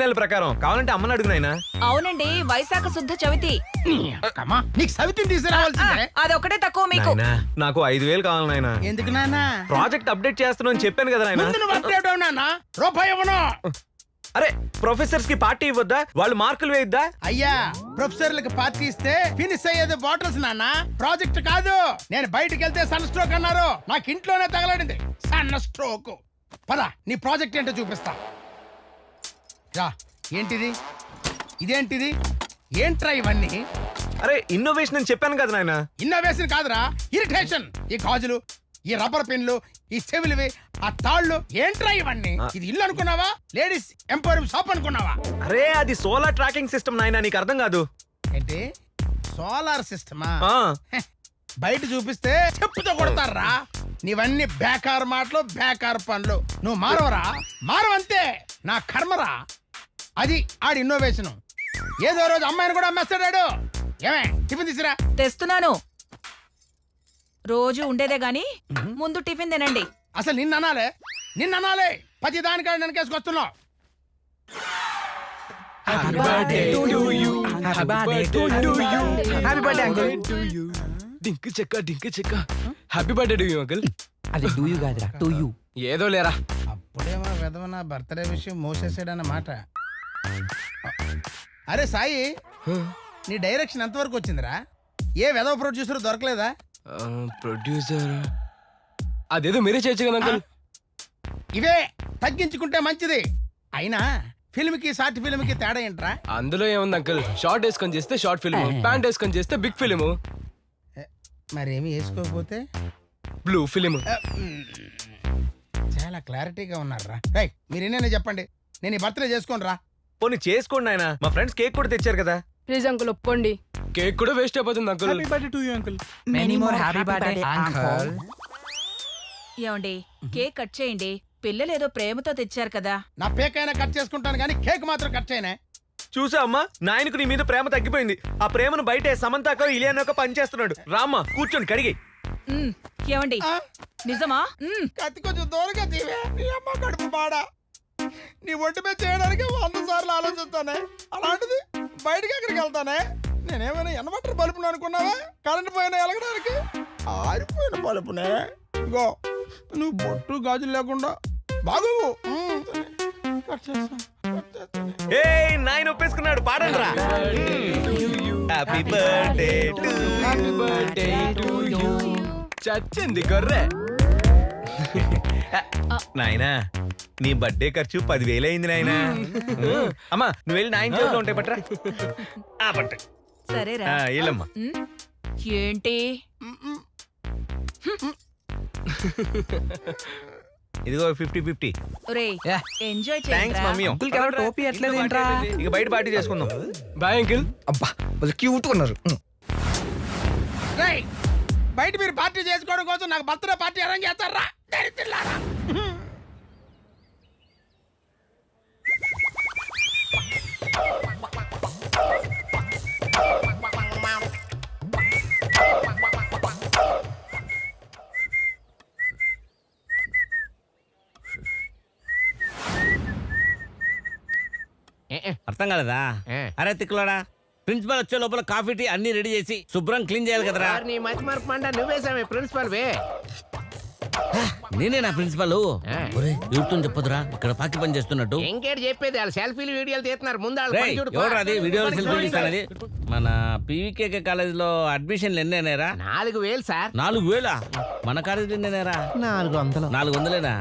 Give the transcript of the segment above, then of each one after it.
నెలల ప్రకారం. కావాలంటే అమ్మని అడుగు నాయనా. అవునండి, వైశాఖ శుద్ధ చవితి. నీకు సవితిని తీసుకురావాల్సిందే. అదొకటే తక్కువ మీకు. నాయనా, నాకు 5,000 కావాలి నాయనా. ఎందుకు నాన్న? ప్రాజెక్ట్ అప్డేట్ చేస్తున్నాను చెప్పాను కదా నాయనా. ముందు నువ్వు అప్డేట్ అవ్వు నాన్న. రూపాయి ఇవ్వను. అరే ప్రొఫెసర్స్ కి పార్టీ ఇవ్వద్దా? వాళ్ళు మార్కులు వేయద్దా? అయ్యా, ప్రొఫెసర్లకు పార్టీ ఇస్తే ఫినిష్ అయ్యేది బాటిల్స్ నాన్న, ప్రాజెక్ట్ కాదు. నేను బయటికి వెళ్తే సన్ స్ట్రోక్ అన్నారు, నాకు ఇంట్లోనే తగలడింది సన్ స్ట్రోక్. పద, నీ ప్రాజెక్ట్ ఏంటో చూపిస్తా. రా. ఏంటిది? ఇదేంటిది? ఏంట్రా ఇవన్నీ? అరే ఇన్నోవేషన్ అని చెప్పాను కదా నాయనా. ఇన్నోవేషన్ కాదురా, ఇరిటేషన్. ఈ గాజులు, ఈ రబ్బర్ పెన్లు, ఈ చెవులివి, ఆ తాళ్ళు, ఏంట్రా ఇవన్నీ? ఇది ఇల్లు అనుకున్నావా? లేడీస్ ఎంపోరియం షాప్ అనుకున్నావా? అరే అది సోలార్ ట్రాకింగ్ సిస్టమ్ నాయనా, నీకు అర్థం కాదు. ఏంటి సోలార్ సిస్టమా? ఆ బయట చూపిస్తే చెప్పుతో కొడతారా. నీవన్నీ బేకార్ మాటలు, బేకార్ పనులు. నువ్వు మారవరా, మారవంతే. నా కర్మరా. అది ఆడి ఇన్నోవేషన్. ఏదో రోజు అమ్మాయిని కూడా అమ్మేస్తాడాడు. ఏమే, టిఫిన్ తీసురా. తెస్తున్నాను. రోజు ఉండేదే గాని ముందు టిఫిన్ తినండి. అసలు నిన్ననాలే ప్రతి దానికాడ వెనకేసుకొస్తున్నావు. డింక్ చెక్క happy birthday to you uncle. అది డూ యూ కాదురా టు యూ. ఏదో లేరా. అప్పుడేమో విధవ నా బర్త్డే విషయం మోసేసాడన్నమాట. అరే సాయి, నీ డైరెక్షన్ ఎంతవరకు వచ్చిందిరా? ఏ విధవ ప్రొడ్యూసర్ దొరకలేదా? ప్రొడ్యూసర్ అదేదో మీరే చేయొచ్చు కదా అంకుల్. ఇవే తగ్గించుకుంటే మంచిది. అయినా ఫిల్మ్ కి షార్ట్ ఫిల్మ్ కి తేడా ఏంట్రా? అందులో ఏముంది అంకుల్, షార్ట్ వేసుకొని చేస్తే షార్ట్ ఫిల్మ్, ప్యాంట్ వేసుకొని చేస్తే బిగ్ ఫిల్మ్. మరేమి వేసుకోకపోతే బ్లూ ఫిల్మ్. చాలా క్లారిటీగా ఉన్నారా? రైట్, మీరు ఎన్నైనా చెప్పండి, నేను ఈ బర్త్డే చేసుకోను రా. పోనీ చేసుకోండి నాయనా, మా ఫ్రెండ్స్ కేక్ కూడా తెచ్చారు కదా. ప్లీజ్ అంకుల్ ఒప్పుకోండి. కేక్ కూడా వేస్ట్ అయిపోతుంది uncle. Happy birthday to you uncle. Many more happy birthday uncle. ఏమండి, కేక్ కట్ చేయండి. పిల్లలు ఏదో ప్రేమతో తెచ్చారు కదా. నా పేకైనా కట్ చేసుకుంటాను కానీ కేక్ మాత్రం కట్ చేయనే. చూసా అమ్మా, నాయనకు నీ మీద ప్రేమ తగ్గిపోయింది. ఆ ప్రేమను బయట సమంతాకో ఇలియానోకో పనిచేస్తున్నాడు. రామ్మా కూర్చొని కడిగి. ఏమండి, నిజమా? కత్తి కొంచెం దూరంగా తీవే. నీ అమ్మ కడుపు బాడా. నీ ఒంటి మీద చేయడానికి 100 సార్లు ఆలోచిస్తానే, అలాంటిది బయటకి ఎక్కడికి వెళ్తానే? నేనేమైనా ఎనబట్టర్ బలుపును అనుకున్నావా? కరెంట్ పోయినా ఎలగడానికి ఆరిపోయిన బలుపునే. గో, నువ్వు బొట్టు గాజులు లేకుండా బాగు. ఏ నాయన ఒప్పేసుకున్నాడు, పాడండి రా. Happy birthday to happy birthday to you. చచ్చింది గొర్రె. నాయనా, నీ బర్త్డే ఖర్చు 10,000 అయింది నాయనా. అమ్మా నువ్వు వెళ్ళి నాయన చేతిలో ఉంటాయి పట్రా. పట్టు. సరేరా. వెళ్ళమ్మా. ఏంటి ఇదిగో 50-50. ఒరేయ్, ఎంజాయ్ థ్యాంక్స్ మమ్మీ. అంకుల్ కి ఎవరో టోపీ ఎట్లేదు ఏంట్రా? ఇక బయట పార్టీ చేసుకుందాం. Bye uncle. అబ్బా వాళ్ళు క్యూట్ ఉన్నారు. రేయ్, బయట మీరు పార్టీ చేసుకోవడం కోసం నాకు బర్త్డే పార్టీ అరేంజ్ చేస్తారా? దరిద్రులారా. అర్థం కాలేదా? అరే తిక్కులాడా, ప్రిన్సిపల్ వచ్చే లోపల కాఫీ టీ అన్ని రెడీ చేసి శుభ్రం క్లీన్ చేయాలి కదరా. నీ మంచి మార్పు మంట నువ్వేసామే ప్రిన్సిపల్ వే. నేనే నా ప్రిన్సిపల్. యూట్తో చెప్పదురా ఇక్కడ పాకి పని చేస్తున్నట్టు. ఇంకేటి చెప్పేది, వాళ్ళు సెల్ఫీలు వీడియోలు తీస్తున్నారు. ముందు ఎవరు అది వీడియోలు సెల్ఫీలు తీస్తానది? మన పీవీకే కాలేజ్ లో అడ్మిషన్లు ఎన్ని అయినారా? 4,000 సార్. 4,000? మన కాలేజీలో ఎన్నైనారా? 400. 400లేనా?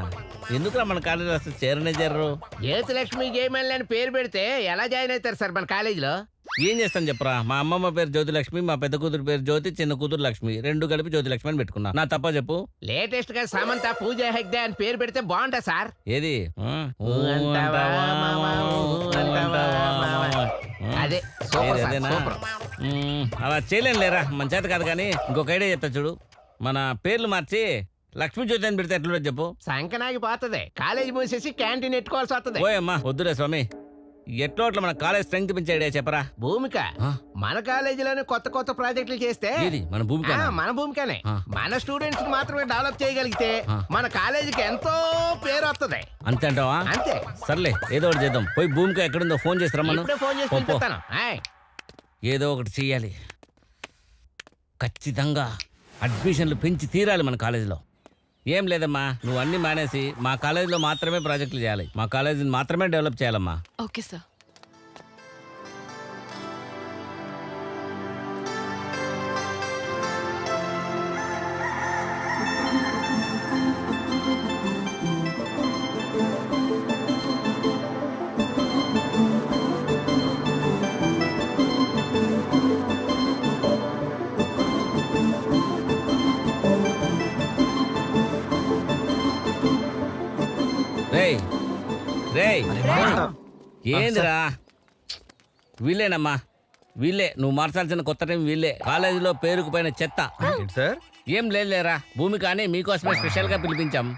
ఎందుకురా మన కాలేజీలో అసలు చేరనే చేరరు? జ్యోతిలక్ష్మి జయమల్లి అని పేరు పెడితే ఎలా జాయిన్ అవుతారు సార్ మన కాలేజీలో? ఏం చేస్తాను చెప్పరా, మా అమ్మమ్మ పేరు జ్యోతిలక్ష్మి, మా పెద్ద కూతురు పేరు జ్యోతి, చిన్న కూతురు లక్ష్మి, రెండు కలిపి జ్యోతిలక్ష్మి అని పెట్టుకున్నా. నా తప్ప చెప్పు. లేటెస్ట్ గా సమంత పూజ హెగ్డే అని పేరు పెడితే బాగుంటా సార్. ఏది అదే సూపర్ సార్, అదేనా? సూపర్. అలా చేయలేను లేరా, మన చేత కాదు. కానీ ఇంకొక ఐడియా చెప్తా చూడు. మన పేర్లు మార్చి లక్ష్మీ జ్యోతి అని పెడితే ఎట్లా చెప్పు? సంకనాగి పోతుంది. కాలేజీ మూసేసి క్యాంటీన్ ఎట్టుకోవాల్సి వస్తుంది. ఓయమ్మా వద్దులే స్వామి. ఎట్లో అట్లా మన కాలేజ్ స్ట్రెంగ్త్ పెంచే ఐడియా చెప్పరా. భూమిక ఆ? మన కాలేజీలోనే కొత్త కొత్త ప్రాజెక్టులు చేస్తే ఏది మన భూమిక మన భూమికనే ఆ. మన స్టూడెంట్స్ మాత్రమే డెవలప్ చేయగలిగితే ఆ. మన కాలేజీకి ఎంతో పేరు వస్తుంది. అంతే అంటావా? అంతే. సర్లే ఏదో ఒకటి చేద్దాం. పోయి భూమిక ఎక్కడుందో ఫోన్ చేసి రమ్మను. ఇప్పుడే ఫోన్ చేసి పో, పో. పిలిపిస్తాను. ఆయ్. ఏదో ఒకటి చెయ్యాలి. ఖచ్చితంగా అడ్మిషన్లు పెంచి తీరాలి మన కాలేజీలో. ఏం లేదమ్మా, నువ్వు అన్ని మానేసి మా కాలేజీలో మాత్రమే ప్రాజెక్టులు చేయాలి. మా కాలేజీని మాత్రమే డెవలప్ చేయాలమ్మా. Okay sir. రేయ్ రేయ్ ఏందిరా? వీళ్ళేనమ్మా, వీళ్ళే నువ్వు మార్చాల్సిన కొత్త టైం. వీళ్ళే కాలేజీలో పేరుకుపోయిన చెత్త. ఏంటి సార్? ఏం లేదులేరా, భూమి కానీ మీకోసమే స్పెషల్ గా పిలిపించాం.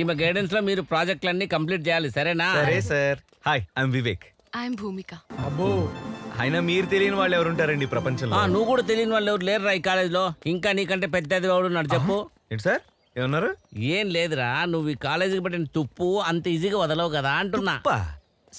ఈమె గైడెన్స్ లో మీరు ప్రాజెక్టులన్నీ కంప్లీట్ చేయాలి, సరేనా? సరే sir. Hi, I'm Vivek. I'm Bhumika. అబ్బో అయినా మీరు తెలియని వాళ్ళు ఎవరుంటారండి ఈ ప్రపంచంలో? నువ్వు కూడా తెలియని వాళ్ళు ఎవరు లేరురా ఈ కాలేజీలో. ఇంకా నీకంటే పెద్దది వాడు ఉన్నాడు, చెప్పు. ఏంటి సార్ ఏమన్నారు? ఏం లేదురా, నువ్వు ఈ కాలేజీకి పెట్టిన తుప్పు అంత ఈజీగా వదలవు కదా అంటున్నా. అబ్బా,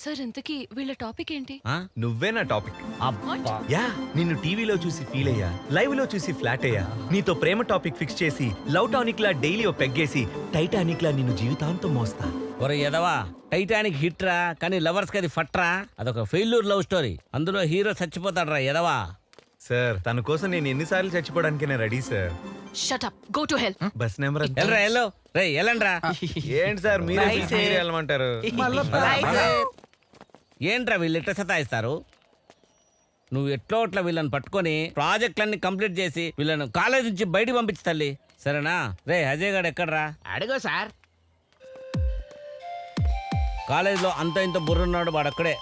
సార్ ఇంతకీ వీళ్ళ టాపిక్ ఏంటి? ఆ? నువ్వే నా టాపిక్. అబ్బా. యా, నిన్ను టీవీలో చూసి ఫీల్ అయ్యా, లైవ్ లో చూసి ఫ్లాట్ అయ్యా, నీతో ప్రేమ టాపిక్ ఫిక్స్ చేసి లవ్ టానిక్ లా డైలీ ఓ పెగ్గేసి టైటానిక్ లా నిన్ను జీవితాంతం మోస్తా. ఒరే ఎదవా, టైటానిక్ హిట్ రా, కానీ లవర్స్ కి అది ఫట్రా. అదొక ఫెయిల్యూర్ లవ్ స్టోరీ. అందులో హీరో చచ్చిపోతాడు రా ఎదవా. సార్ తన కోసం నేను ఎన్నిసార్లు చచ్చిపోవడానికి నేను ready sir. Shut up, go to hell. Bus number ఎల్రా ఎల్లో రే ఎల్లండ్రా. ఏంటి సార్ మీరే పిలిచి మీరే వెళ్ళమంటారు? ఏంట్రా వీళ్ళు ఎట్లా సతాయిస్తారు? నువ్వు ఎట్లో అట్లా వీళ్ళని పట్టుకొని ప్రాజెక్టులన్నీ కంప్లీట్ చేసి వీళ్ళను కాలేజ్ నుంచి బయటికి పంపించి తల్లి, సరేనా? రే అజయ్ గారు ఎక్కడ్రా? అడుగు సార్. కాలేజీలో అంత ఇంత బుర్రున్నాడు వాడు అక్కడే.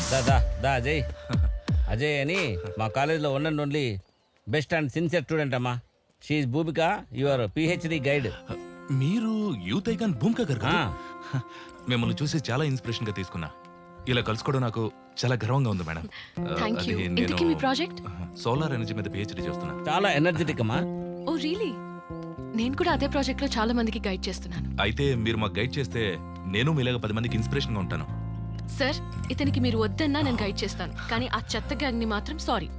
దా దా దా అజయ్. అజయ్ అని మా కాలేజీలో one and only best and sincere student అమ్మా. She Bhumika, your PhD guide. మీరు యూత్ ఐకాన్ భూమిక గారు కదా? మిమ్మల్ని చూసి చాలా ఇన్స్పిరేషన్ గా తీసుకున్నా. ఇలా కలుసుకోవడం నాకు చాలా గర్వంగా ఉంది మేడం. Thank you. ఇంతకీ మీ ప్రాజెక్ట్? సోలార్ ఎనర్జీ మీద పిహెచ్డి చేస్తున్నా. చాలా ఎనర్జెటిక్ అమ్మా. Oh really? నేను కూడా అదే ప్రాజెక్ట్ లో చాలా మందికి గైడ్ చేస్తున్నాను. అయితే మీరు మాకు గైడ్ చేస్తే నేను మీలాగా 10 మందికి ఇన్స్పిరేషన్ గా ఉంటాను. సార్ ఇతనికి మీరు వద్దన్నా నేను గైడ్ చేస్తాను, కానీ ఆ చెత్త గ్యాంగ్ ని మాత్రం సారీ.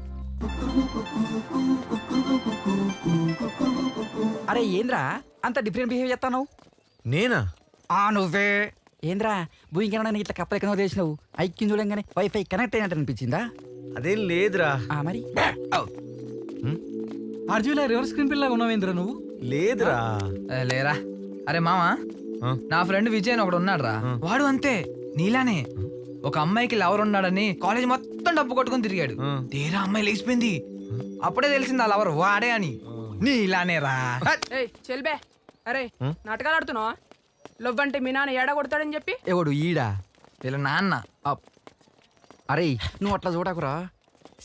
అరే ఏంద్రా అంత డిఫరెంట్ బిహేవ్ చేస్తాను? నేనా? నువ్వే ఏంద్రా భూమికనడానికి ఇట్లా కప్పలెక్కనో చేసినావు? ఐక్యం చూడంగానే వైఫై కనెక్ట్ అయినట్టు అనిపించిందా? అదేం లేదురా. మరి అర్జున్ రివర్స్ స్క్రీన్ పిల్లగా ఉన్నావేంద్రా నువ్వు? లేదురా. లేరా. అరే మామా, ఆ? నా ఫ్రెండ్ విజయ్ అని ఒకడు ఉన్నాడు రా. వాడు అంతే నీలానే ఒక అమ్మాయికి లవర్ ఉన్నాడని కాలేజ్ మొత్తం డబ్బు కొట్టుకుని తిరిగాడు. తీరా అమ్మాయి లేచిపోయింది. అప్పుడే తెలిసింది ఆ లవర్ వాడే అని. నీలానే రా. చెల్బే, అరే నాటకాలు ఆడుతున్నావా? లవ్ అంటే మీ నాన్న ఏడా కొడతాడని చెప్పి. ఎవడు ఈడా? వీళ్ళ నాన్న. అరే నువ్వు అట్లా చూడకురా.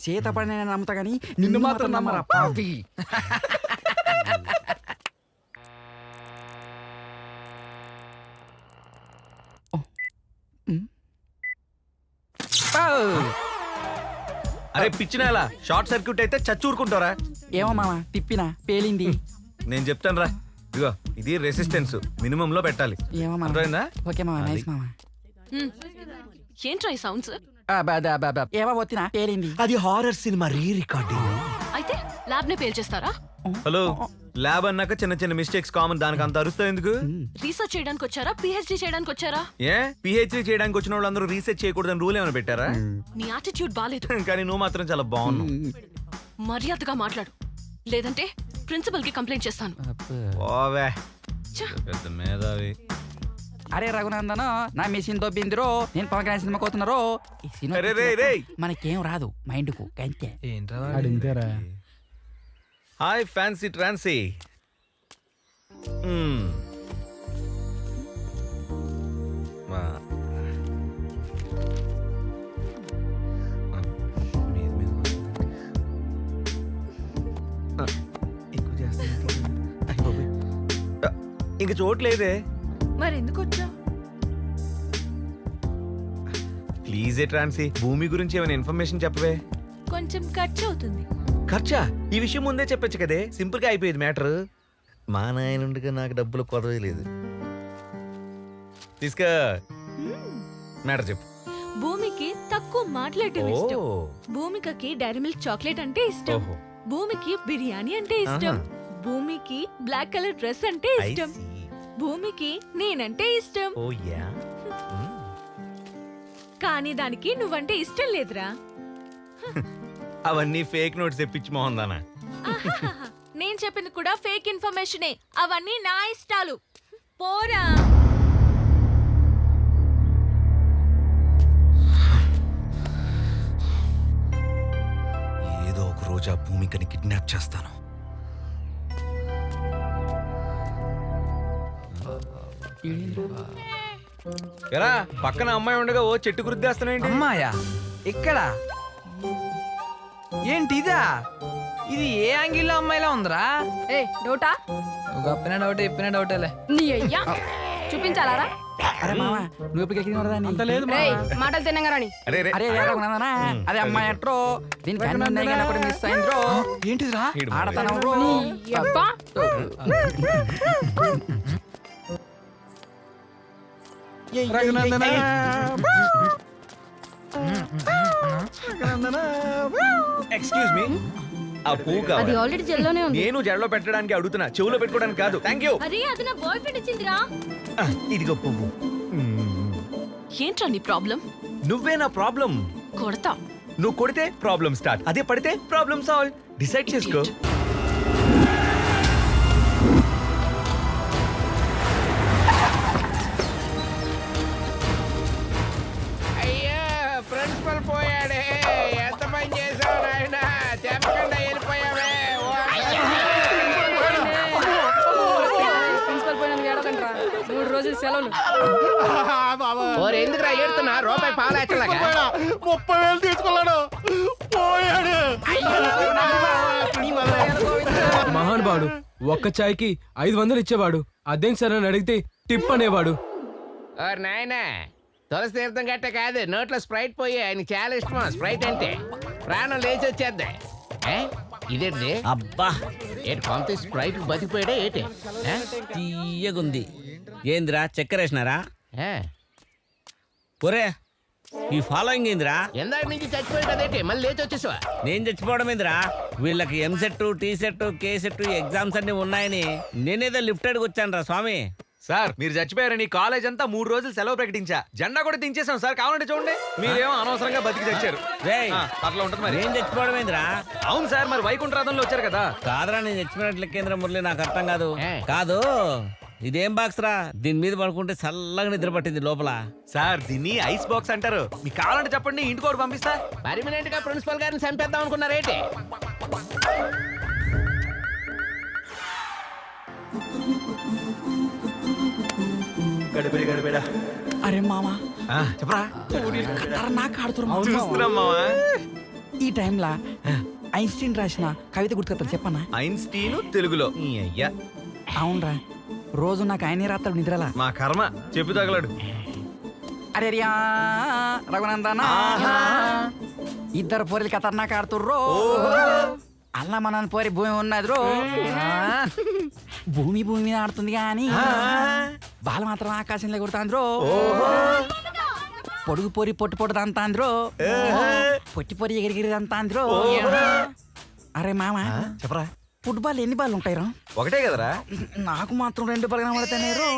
చేత పడిన నమ్ముతా గానీ నిన్ను మాత్రం నమ్మరా పాపి. అరే పిచ్చినాలా, షార్ట్ సర్క్యూట్ అయితే చచ్చూరుకుంటారా? ఏమో మామ తిప్పినా పేలింది. నేను చెప్తాను రా. ఇదిగో ఇది రెసిస్టెన్స్ మినిమం లో పెట్టాలి. ఏమో మామ. అర్థమైందా? ఓకే మామ, నైస్ మామ. ఏంట్రా ఈ సౌండ్స్? ఏమో వచ్చినా పేలింది. అది హారర్ సినిమా రీ రికార్డింగ్. అయితే ల్యాబ్ నే పేల్చేస్తారా? హలో, ల్యాబ్ అన్నాక చిన్న చిన్న మిస్టేక్స్ కామన్. దానికి అంత అరుస్తావు ఎందుకు? రీసెర్చ్ చేయడానికి వచ్చారా, పిహెచ్డి చేయడానికి వచ్చారా? ఏ పిహెచ్డీ చేయడానికి వచ్చిన వాళ్ళందరూ రీసెర్చ్ చేయకూడదని రూల్ ఏమైనా పెట్టారా? నీ యాటిట్యూడ్ బాలేదు. కానీ నువ్వు మాత్రం చాలా బాగున్నావు. మర్యాదగా మాట్లాడు, లేదంటే ప్రిన్సిపల్ కి కంప్లైంట్ చేస్తాను. ఓవే పెద్ద మేధావి. అరే రఘునందన్, నా మెషిన్ దొబ్బిందిరో, నేను పవన్ కళ్యాణ్ సినిమా కోతున్నారో. ఈ సినిమా మనకేం రాదు మైండ్ కు కంటే. ఏంట్రా? హాయ్ ఫ్యాన్సీ ట్రాన్సీ. ఇంక చోట్లేదే. మరి ఎందుకు వచ్చా? ప్లీజ్ ట్రాన్సీ, భూమి గురించి ఏమైనా ఇన్ఫర్మేషన్ చెప్పవే. కొంచెం ఖర్చు అవుతుంది. ఖర్చా? ఈ విషయం ముందే చెప్పొచ్చు కదే, సింపుల్ గా అయిపోయేది మ్యాటర్. మా నాయనుండగా నాకు డబ్బులు కొదవే లేదు. తీసుకో, మ్యాటర్ చెప్పు. భూమికి తక్కువ మాట్లాడటం ఇష్టం. ఓ. భూమికకి డైరీ మిల్క్ చాక్లెట్ అంటే ఇష్టం. ఓహో. భూమికి బిర్యానీ అంటే ఇష్టం. ఆహా. భూమికి బ్లాక్ కలర్ డ్రెస్ అంటే I ఇష్టం. see. భూమికి నేనంటే ఇష్టం. ఓ యా. కానీ దానికి నువ్వంటే ఇష్టం లేదురా. అవన్నీ ఫేక్ నోట్స్ తెప్పించి మోహందానా. ఆహాహాహా. నేను చెప్పింది కూడా ఫేక్ ఇన్ఫర్మేషనే. అవన్నీ నా ఇష్టాలు. పోరా. ఏదో ఒక రోజు ఆ భూమికని కిడ్నాప్ చేస్తాను. ఎరా, పక్కన అమ్మాయి ఉండగా ఓ చెట్టు గుర్తిస్తున్నాయండి. అమ్మాయా? ఇక్కడ ఏంటి ఇదా? ఇది ఏ యాంగిల్లో అమ్మాయిలా ఉందిరా? ఏ డౌటా? నువ్వు చెప్పిన డౌట్ చెప్పిన డౌటేలే. నీ అయ్యా చూపించాలారా? అరే మామ నువ్వు ఇప్పుడు ఎక్కిన అంత లేదు. రేయ్ మాటలు తినంగారని. అరే రే. అరే రఘునందనా, అదే అమ్మాయి అట్రో దీనికి అన్ని ఉన్నాయి కానీ ఒకటి మిస్ అయింద్రో. ఏంటిదిరా? ఈడు ఆడతనం బ్రో. అబ్బా ఎక్స్క్యూజ్ మీ, ఆ పువ్వు అది కావాలి. ఆల్రెడీ జెల్లోనే ఉంది. నేను జడలో పెట్టడానికి అడుగుతున్నా, చెవులో పెట్టుకోవడానికి కాదు. Thank you. అరే అది నా బాయ్ ఫ్రెండ్ ఇచ్చిందిరా. ఇదిగో పువ్వు. ఏంట్రా నీ ప్రాబ్లం? నువ్వే నా ప్రాబ్లం. కొడతా. నువ్వు కొడితే ప్రాబ్లం స్టార్ట్, అదే పడితే ప్రాబ్లం సాల్వ్. డిసైడ్ చేసుకో. అయ్యో ప్రిన్సిపల్ పోయాడే, ఎంత పని చేసావు నాయన, చెప్పకుండా వెళ్ళిపోయావే. ప్రిన్సిపల్ పోయినందుకు ఏడకండ్రా. 3 రోజులు సెలవులు. ఓరు ఎందుకురా ఏడుతున్నా? రూపాయి పాలేచ్చలాగా 30,000 తీసుకున్నాడు, పోయాడు. మహానుభావుడు ఒక్క చాయ్కి 500 ఇచ్చేవాడు. అదేం సరే అని అడిగితే టిప్ అనేవాడు. ఓరు నాయన, తులసి తీర్థం గట్ట కాదు, నోట్లో స్ప్రైట్ పోయి ఆయన చాలా ఇష్టమా స్ప్రైట్ అంటే. ప్రాణం లేచి వచ్చేద్ది. ఇదేంటి అబ్బా ఏంటి పంపి స్ప్రైట్ బతికిపోయాడే ఏంటి? తీయగుంది. ఏందిరా చక్కెర వేసినారా? ఆ? ఒరే ఈ ఫాలోయింగ్ ఏందిరా? ఎందాక నుంచి చచ్చిపోయాడు అదేంటి, మళ్ళీ లేచి వచ్చేసావా? నేను చచ్చిపోవడం ఏందిరా? వీళ్ళకి ఎంసెట్, టీసెట్, కేసెట్ ఎగ్జామ్స్ అన్ని ఉన్నాయని నేనేదో లిఫ్ట్ అడిగి వచ్చాను రా స్వామి. సార్ మీరు చచ్చిపోయారని కాలేజ్ అంతా 3 రోజులు సెలవు ప్రకటించా. జెండా కూడా దించేసాం సార్, కావాలంటే చూడండి. మీరేమో అనవసరంగా బతికి చచ్చారు. రేయ్, అట్లా ఉంటుంది మరి. నేను చచ్చిపోవడం ఏందిరా? అవును సార్, మరి వైకుంఠరాధంలో వచ్చారు కదా. కాదురా, నేను చచ్చిపోయినట్లు కేంద్ర మురళి, నాకు అర్థం కాదు. ఏ? కాదు, ఇదేం బాక్స్ రా? దీని మీద పడుకుంటే చల్లగా నిద్ర పట్టింది లోపల. సార్ దీన్ని ఐస్ బాక్స్ అంటారు. మీకు కావాలంటే చెప్పండి, ఇంటికి ఒకటి పంపిస్తా. పర్మినెంట్ గా ప్రిన్సిపల్ గారిని చంపేద్దాం అనుకున్నారేంటి? అరే మామ చెప్పరా. నాకు ఆడుతున్నా. చూస్తున్నాం మావా. ఈ టైంలా ఐన్స్టీన్ రాసిన కవిత గుర్తుకొస్తా చెప్పన్నా? ఐన్స్టీన్ తెలుగులో. ఈ అయ్యా అవునరా, రోజు నాకు ఆయనే రాత్తాడు నిద్రలా. మా కర్మ, చెప్పు తగలడు. అరే రియా రఘునందనా, ఇద్దరు పోరీలు ఖతర్నాక్ ఆడుతుర్రో. అల్లా మన పోరి భూమి ఉన్నది రో. భూమి భూమి మీద ఆడుతుంది కానీ బాల మాత్రం ఆకాశంలో కొడుతాంద్రో. పొడుగు పొరి పొట్టు పొట్టు తంతాంద్రో. పొట్టి పొరి ఎగిరిగిరి తంతాంద్రో. అరే మామ చెప్పరా. ఫుట్బాల్ ఎన్ని బాల్ ఉంటాయిరా? ఒకటే కదరా. నాకు మాత్రం 2 బాల్ కనబడతానే రో.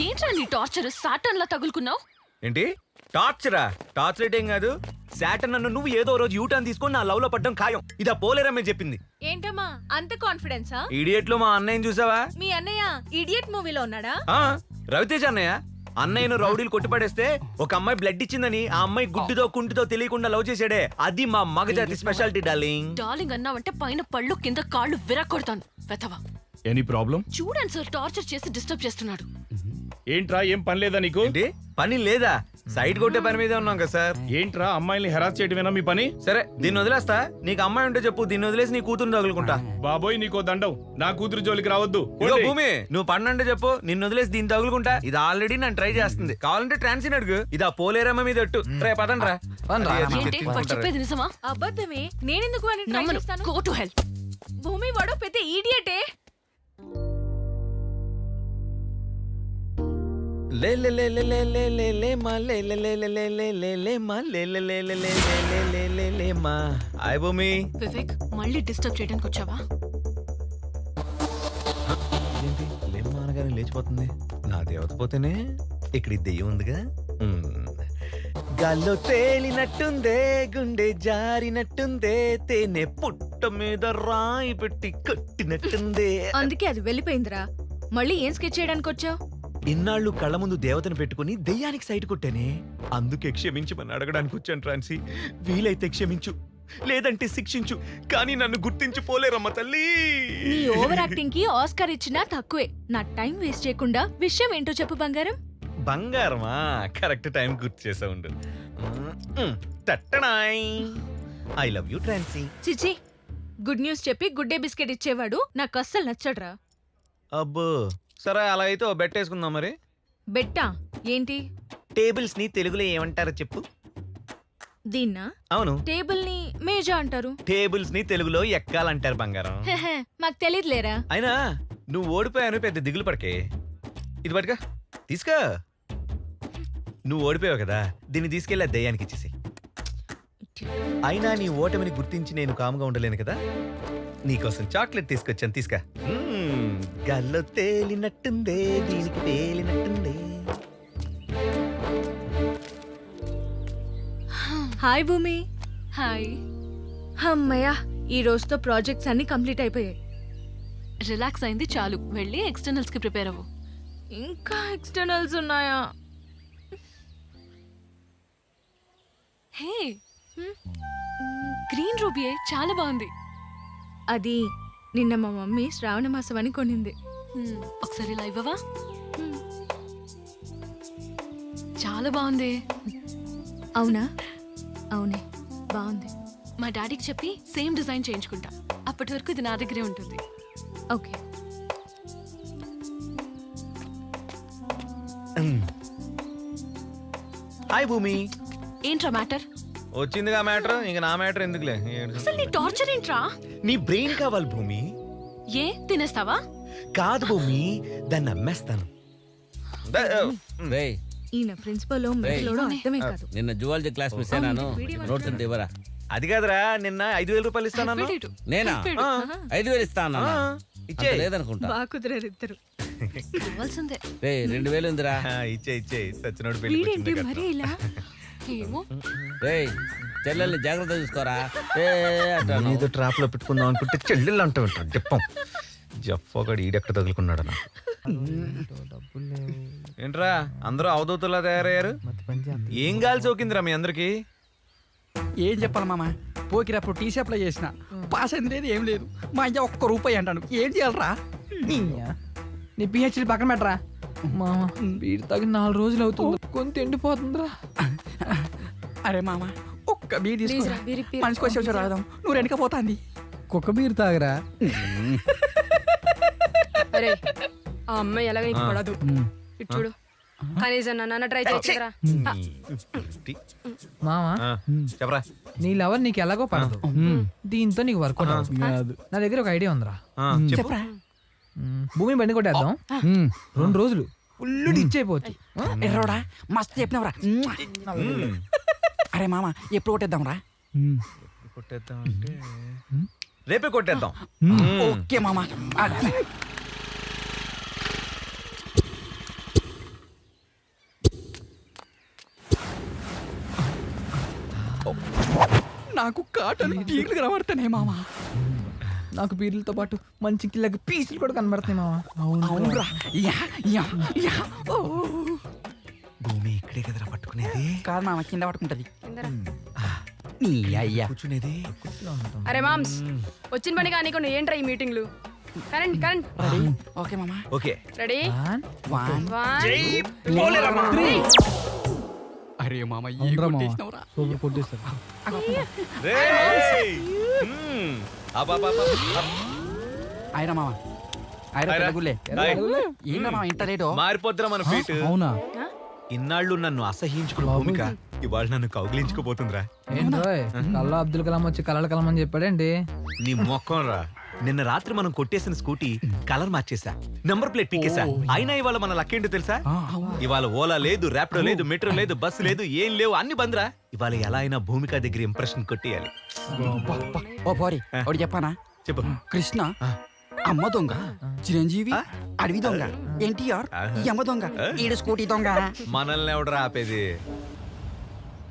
ఏంట్రా నీ టార్చర్? సాటన్ లా తగులుకున్నావు. ఏంటి టార్చరా? టార్చ్ లైట్ ఏం కాదు. శాటన్ నన్ను నువ్వు ఏదో రోజు యూటర్న్ తీసుకొని నా లవ్ లో పడ్డం ఖాయం. ఇదా పోలేరమ్మే చెప్పింది. ఏంటమ్మా అంత కాన్ఫిడెన్సా? ఇడియట్ లో మా అన్నయ్యని చూసావా? మీ అన్నయ్య ఇడియట్ మూవీలో ఉన్నాడా? ఆ, రవితేజ అన్నయ్య. అన్నయ్యను రౌడీలు కొట్టిపడేస్తే ఒక అమ్మాయి బ్లడ్ ఇచ్చిందని ఆ అమ్మాయి గుడ్డితో కుంటితో తెలియకుండా లవ్ చేసాడే, అది మా మగజాతి స్పెషాలిటీ డార్లింగ్. డార్లింగ్ అన్నావంటే పైన పళ్ళు కింద కాళ్ళు విరగొడతాను. వెతవా ఎనీ ప్రాబ్లం? చూడండి సార్, టార్చర్ చేసి డిస్టర్బ్ చేస్తున్నాడు. ఏంట్రా ఏం పని లేదా నీకు? ఏంటి పని లేదా? సైడ్ కొట్టే పని మీద ఉన్నాం కదా సార్. ఏంట్రా అమ్మాయిల్ని హెరాస్ చేయడమేనా మీ పని? సరే దీన్ని వదిలేస్తా. నీకు అమ్మాయి ఉంటే చెప్పు, దీన్ని వదిలేసి నీ కూతురు తగులుకుంటా. బాబోయ్ నీకో దండం, నా కూతురు జోలికి రావద్దు. ఇదిగో భూమి, నువ్వు పన్నంటే చెప్పు, నిన్ను వదిలేసి దీన్ని తగులుకుంటా. ఇది ఆల్రెడీ నన్ను ట్రై చేస్తుంది. కావాలంటే ట్రాన్సిన్ అడుగు. ఇది ఆ పోలేరమ్మ మీద ఎట్టు. రే పదండి రా. ఏంటి వాడు చెప్పేది నిజమా? అబద్ధమే. నేనెందుకు వాడిని ట్రై చేస్తాను? Go to help. భూమి వాడు పెద్ద ఈడియటే. లే లే లే లే లే లే లే లే మా లే లే లే లే లే లే లే లే మా లే లే లే లే లే లే లే లే లే మా. హాయ్ భూమి. వివేక్ మళ్ళీ డిస్టర్బ్ చేయడానికి వచ్చావా? ఏంటి లేమ్మా అనగానే లేచిపోతుంది? నా దేవత పోతేనే ఇక్కడ ఈ దెయ్యం ఉందిగా. గాల్లో తేలినట్టుందే, గుండె జారినట్టుందే, తేనె పుట్ట మీద రాయి పెట్టి కట్టినట్టుందే. అందుకే అది వెళ్ళిపోయిందిరా. మళ్ళీ ఏం స్కెచ్ చేయడానికి వచ్చావు? ఇన్నాళ్ళు కళ్ళ ముందు దేవతను పెట్టుకుని దెయ్యానికి సైట్ కొట్టానే. అందుకే క్షమించమని అడగడానికి వచ్చాను ట్రాన్సీ. వీలైతే క్షమించు, లేదంటే శిక్షించు, కానీ నన్ను గుర్తించి పోలేరమ్మ తల్లి. నీ ఓవర్ యాక్టింగ్ కి ఆస్కార్ ఇచ్చినా తక్కువే. నా టైం వేస్ట్ చేయకుండా విషయం ఏంటో చెప్పు బంగారం. బంగారమా? కరెక్ట్ టైం గుర్తు చేసా ఉండు. తట్టనాయ్. ఐ లవ్ యూ ట్రాన్సీ. చిచి, గుడ్ న్యూస్ చెప్పి గుడ్ డే బిస్కెట్ ఇచ్చేవాడు నాకు అస్సలు నచ్చడ్రా. అబ్బో సరే, అలా అయితే ఓ బెట్ వేసుకుందాం మరి. బెట్టా? ఏంటి? టేబుల్స్ ని తెలుగులో ఏమంటారో చెప్పు. దీన్నా? అవును, టేబుల్ ని మేజా అంటారు. టేబుల్స్ ని తెలుగులో ఎక్కాలంటారు బంగారం. హెహె, మాకు తెలియదులేరా. అయినా నువ్వు ఓడిపోయాను పెద్ద దిగులు పడకే. ఇది పట్టుగా, తీసుకో. నువ్వు ఓడిపోయావు కదా, దీన్ని తీసుకెళ్ళి ఆ దయ్యానికి ఇచ్చేసి. అయినా నీ ఓటమిని గుర్తించి నేను కామ్గా ఉండలేను కదా. నీకోసం చాక్లెట్ తీసుకొచ్చాను, తీసుకా. గల్లో తేలినట్టుందే, దీనికి తేలినట్టుందే. హాయ్ భూమి. హాయ్. అమ్మయ్యా, ఈ రోజుతో ప్రాజెక్ట్స్ అన్ని కంప్లీట్ అయిపోయాయి. రిలాక్స్ అయింది చాలు. వెళ్ళి ఎక్స్టర్నల్స్ కి ప్రిపేర్ అవ్వు. ఇంకా ఎక్స్టర్నల్స్ ఉన్నాయా? హే, గ్రీన్ రూబీయే చాలా బాగుంది. అది నిన్న మా మమ్మీ శ్రావణ మాసం అని కొనింది. ఒకసారి ఇలా ఇవ్వవా? చాలా బాగుంది. అవునా? అవునే, బాగుంది. మా డాడీకి చెప్పి సేమ్ డిజైన్ చేయించుకుంటా. అప్పటి వరకు ఇది నా దగ్గరే ఉంటుంది. ఓకే. హాయ్ భూమి. ఏంట్రా మ్యాటర్? వచ్చిందిగా మ్యాటర్, ఇంకా నా మ్యాటర్ ఎందుకులే. అసలు నీ టార్చర్ ఏంట్రా? నీ బ్రెయిన్ కావాలి భూమి. ఏ తినేస్తావా? కాదు భూమి, దాన్ని అమ్మేస్తాను. రేయ్, ఈయన ప్రిన్సిపల్ మెట్లోడో అర్థమే కాదు. నిన్న జువాలజీ క్లాస్ మిస్ అయినాను. నోట్స్ ఉంటే ఇవ్వరా? అది కాదురా, నిన్న 5,000 రూపాయలు ఇస్తాను. నేనా? 5,000 ఇస్తాను. ఇచ్చే లేదనుకుంటా. బాగా కుదిరారు ఇద్దరు. కావాల్సిందే. రే 2,000 ఉందిరా. ఇచ్చే సచ్చినోడు వీడేంటి మరి పెళ్లి. ఇలా? ఏమో. రేయ్, చెల్లెల్ని జాగ్రత్త చూసుకోరా. ఏదో ట్రాప్ లో పెట్టుకుందాం అనుకుంటే చెల్లెళ్ళు అంటూ ఉంటాడు. చెప్పం జఫ్ఫోగాడు ఈడెక్కడ తగులుకున్నాడు నా. ఏంట్రా అందరూ అవధూతలా తయారయ్యారు? ఏం గాలి సోకిందిరా మీ అందరికి? ఏం చెప్పాలి మామ, పోకిరప్పుడు టీ షాప్లో చేసిన పాస్ అయింది లేదు, ఏం లేదు. మా అయ్య ₹1 అంటాను. ఏం చేయాలరా? నీ పిహెచ్డి పక్కన పెట్టరా. మామ వీడి తగి 4 రోజులు అవుతుంది, కొంత ఎండిపోతుందిరా. అరే మామ, ఒక్క బీర్ తీసుకురా. మనిషికి వచ్చి రాదాం. నువ్వు వెనకపోతాంది. కుక్క బీర్ తాగరా. అరే ఆ అమ్మాయి ఎలాగ పడదు. ఇటు చూడు, కనీసం నన్ను ట్రై చేయరా. మామా చెప్పరా. నీ లవర్ నీకు ఎలాగో పడదు, దీంతో నీకు వర్క్ కాదు. నా దగ్గర ఒక ఐడియా ఉందిరా. చెప్పరా. భూమి బండి కొట్టేద్దాం. 2 రోజులు ఫుల్ డిచ్ అయిపోవచ్చు. ఎర్రోడా మస్తు చెప్పినవరా. అరే మామ, ఎప్పుడు కొట్టేద్దాం రా? కొట్టేద్దాం అంటే రేపే కొట్టేద్దాం. ఓకే మామ. నాకు కాటన్ పీర్లు కనబడుతున్నాయి మామ. నాకు పీర్లతో పాటు మంచి కిల్లకి పీసులు కూడా కనబడుతున్నాయి మామ. అవునురా. భూమి ఇక్కడే కదరా పట్టుకునేది. కాదు మామ, కింద పట్టుకుంటది. నీ అయ్యా కూర్చునేది. అరే మామ్స్, వచ్చిన పని కానీ ఏంట్రా ఈ మీటింగ్లు? కరెంట్ ఓకే మామా ఓకే రెడీ వన్ అరే మామ సూపర్ కొట్టేస్తారు. రేయ్! మ్మ్. అబ్బబ్బబ్బ. అయిరా మామ అయిరా అయిరా. తెలుగులే హాయ్. ఏంటా మామ ఇంత లేటు మారిపోద్దురా మన ఫీట్ అవునా ఇన్నాళ్ళు నన్ను అసహ్యించుకున్న భూమిక ఇవాళ నన్ను కౌగిలించుకోబోతుందిరా ఏంటోయ్ కల్లా అబ్దుల్ కలాం వచ్చి కలర్ కలాం అని చెప్పాడేంటి? నీ మొక్కం రా నిన్న రాత్రి మనం కొట్టేసిన స్కూటీ కలర్ మార్చేసా నంబర్ ప్లేట్ పీకేసా అయినా ఇవాళ మన లక్కేంటో తెలుసా ఇవాళ ఓలా లేదు ర్యాపిడో లేదు మెట్రో లేదు బస్సు లేదు ఏం లేవు అన్ని బంద్రా ఇవాళ ఎలా అయినా భూమిక దగ్గర ఇంప్రెషన్ కొట్టేయాలి ఓ పోరి ఒకటి చెప్పానా చెప్పు కృష్ణ అమ్మ దొంగ చిరంజీవి అడవి దొంగ ఎన్టీఆర్ ఈ అమ్మ దొంగ ఈడు స్కూటీ దొంగ మనల్ని ఎవడరా ఆపేది